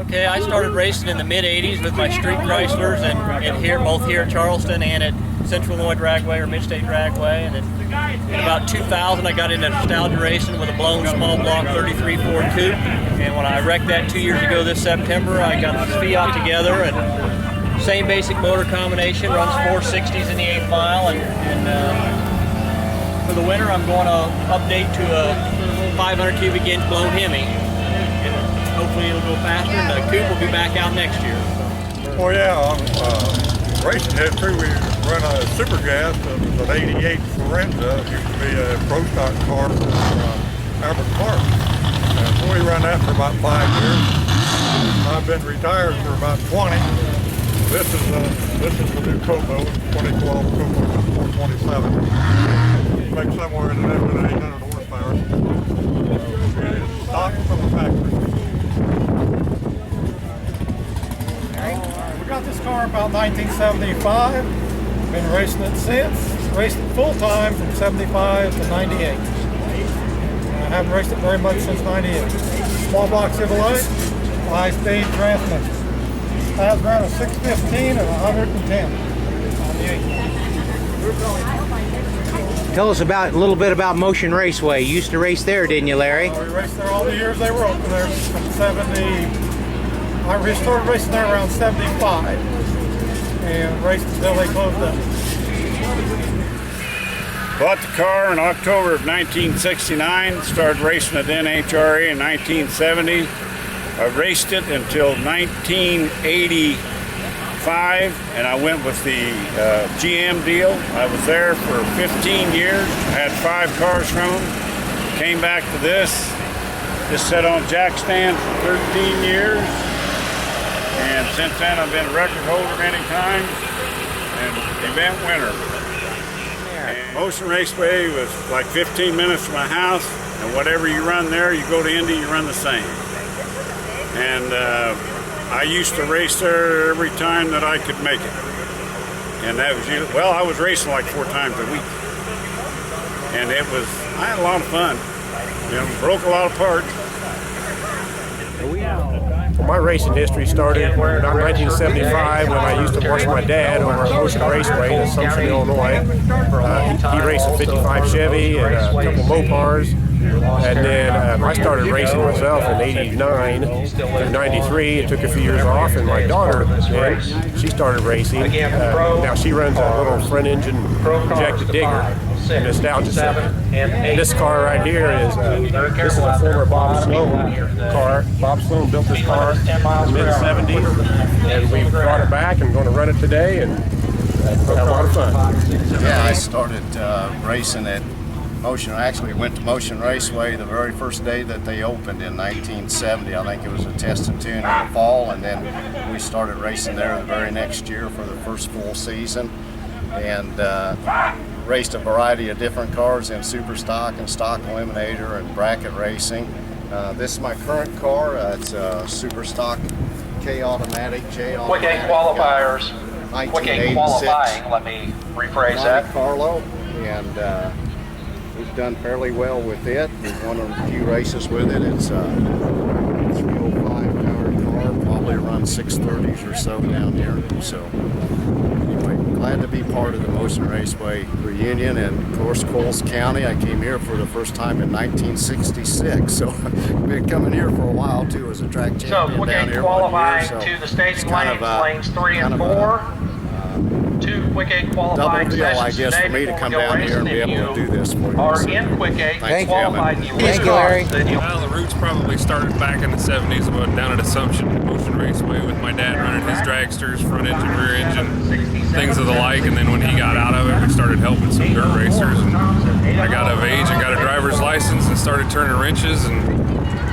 Okay, I started racing in the mid-'80s with my street Chryslers, and here, both here in Charleston and at Central Illinois Dragway or Mid-State Dragway. And then in about 2000, I got into nostalgia racing with a blown small block 33 Ford coupe. And when I wrecked that 2 years ago this September, I got the Fiat together, and same basic motor combination, runs 460s in the 8th mile. And for the winter, I'm going to update to a 500 cubic inch blown Hemi. Hopefully it'll go faster, and the coupe will be back out next year. Well, yeah, on racing history, we run a super gas. It was an 88 Forenza. It used to be a pro stock car from Albert Park. So we run that for about 5 years. I've been retired for about 20. This is the new Copo, 2012 Copo 427. Makes somewhere in the neighborhood of 800 horsepower. It's stock from the factory. We got this car about 1975. Been racing it since. Raced it full time from 75 to 98. I haven't raced it very much since 98. Small block Chevrolet, high speed transmission. Has around a 615 and 110 on the 8. Tell us a little bit about Motion Raceway. You used to race there, didn't you, Larry? We raced there all the years they were open there from 70. I started racing there around 75 and raced until they closed up. Bought the car in October of 1969, started racing at NHRA in 1970. I raced it until 1985, and I went with the GM deal. I was there for 15 years, had 5 cars from them, came back to this. Just sat on jack stand for 13 years. And since then, I've been a record holder many times and event winner. And Motion Raceway was like 15 minutes from my house, and whatever you run there, you go to Indy, you run the same. And I used to race there every time that I could make it. And that was usually, well, I was racing like 4 times a week. And I had a lot of fun. You know, broke a lot of parts. Well, my racing history started in 1975 when I used to watch my dad over at Motion Raceway in Assumption, Illinois. He raced a 55 Chevy and a couple Mopars. And then I started racing myself in 89 through 93. It took a few years off, and my daughter, she started racing. Now she runs a little front engine injected digger. Nostalgia Center. And this car right here is this is a former Bob Sloan car. Bob Sloan built this car in the mid-70s, and we brought it back and going to run it today and have a lot of fun. Yeah, I started racing at Motion. I actually went to Motion Raceway the very first day that they opened in 1970. I think it was a test and tune in the fall, and then we started racing there the very next year for the first full season. And raced a variety of different cars in super stock and stock eliminator and bracket racing. This is my current car. It's a super stock K automatic, J automatic. Quick 8 qualifiers. Quick 8 qualifying, let me rephrase that. Carlo, and we've done fairly well with it. We've won a few races with it. It's a 305 powered car, probably around 630s or so down here. So anyway, glad to be part of the Motion Raceway Reunion, and of course Coles County. I came here for the first time in 1966, so I've been coming here for a while too as a track champion. So quick down 8 here qualifying year, so to the staging lanes, lanes 3 and 4. 2 quick 8 qualifying double deal, I sessions guess, today for me to before come we go down here racing. and be able to do this for you. Are So, in quick 8 thank you, qualified. Thank you, Larry. Well, the roots probably started back in the 70s, about down at Assumption Motion Raceway with my dad running his dragsters, front engine, rear engine, things of the like. And then when he got out of it, we started helping some dirt racers. And I got of age and got a driver's license and started turning wrenches. And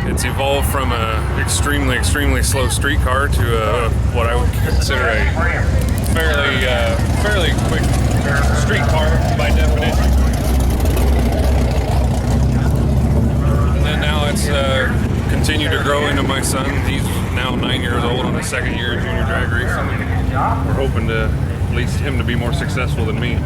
it's evolved from a extremely slow street car to what I would consider a fairly quick street car by definition. And then now it's continued to grow into my son. He's now 9 years old on his second year of junior drag racing, and we're hoping to at least him to be more successful than me.